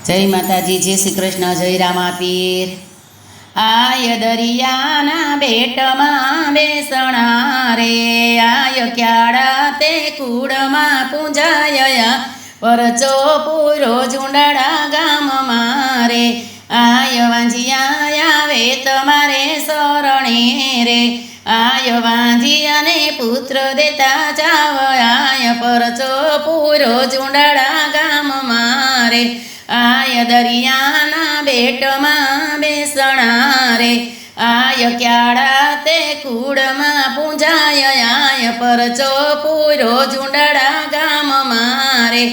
જય માતાજી, જય શ્રી કૃષ્ણ, જય રામાપીર. આય દરિયાના બેટમાં બેસણા રે, આય ક્યાડા તે કુડમાં પૂંજાયા, પરચો પૂરો ઝુંડાળા ગામ મારે, આય વાંજિયા આવે તમારે શરણે રે, આય વાંજિયાને પુત્ર દેતા જાવ, આય પરચો પૂરો ઝુંડાળા ગામ મારે, આય દરિયાના બેટમાં બેસણા રે, આય ક્યાડા તે કુડમાં પૂંજાયા, આય પરચો પૂરો ઝુંડાળા ગામ મારે,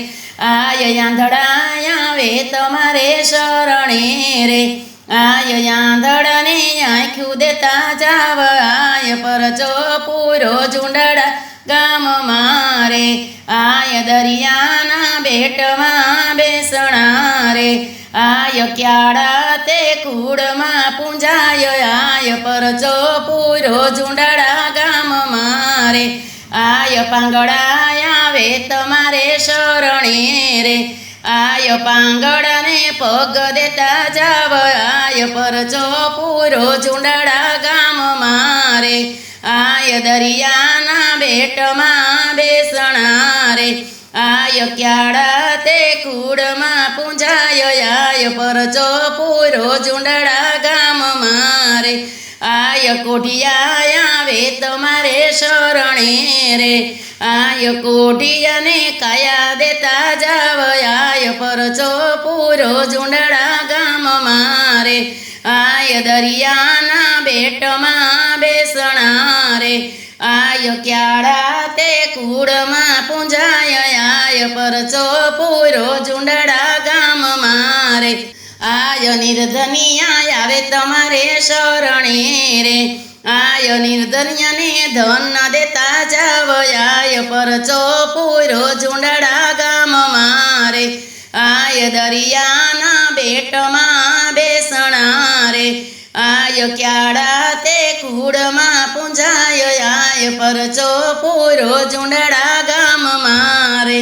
આય આંધળા આવે તમારે શરણે રે, આય આંધળને આંખ્યું દેતા જાવ, આય પરચો પૂરો ઝુંડાળા ગામ મારે, આય દરિયાના બેટમાં બેસણા રે, આય ક્યાડા તે કુડમાં પૂંજાય, આય પરચો પૂરો ઝુંડાળા ગામ મારે, આય પાંગળા આવે તમારે શરણે રે, આય પાંગળને પગ દેતા જાવ, આય પરચો પૂરો ઝુંડાળા ગામ મારે, આય દરિયાના બેટમાં બેસણા રે, આય ક્યાડા તે કુડમાં પૂંજાય, આય પરચો પૂરો ઝુંડાળા ગામ મારે, આય કોઢિયા આવે તમારે શરણે રે, આય કોઢિયાને કાયા દેતા જાવ, આય પરચો પૂરો ઝુંડાળા ગામ મારે, આય દરિયાના બેટમાં બેસણા રે, આય ક્યાડા તે કુડમાં પૂંજાય, આય પરચો પૂરો ઝુંડાળા ગામ મારે, આય નિર્ધનિયા આવે તમારે શરણે રે, આય નિર્ધન્યને ધન દેતા જાવ, આય પરચો પૂરો ઝુંડાળા ગામ મારે, આય દરિયાના બેટમાં બેસણા રે, આય ક્યાડા તે કુડમાં પૂંજાય, આય પરચો પૂરો ઝુંડાળા ગામ મારે.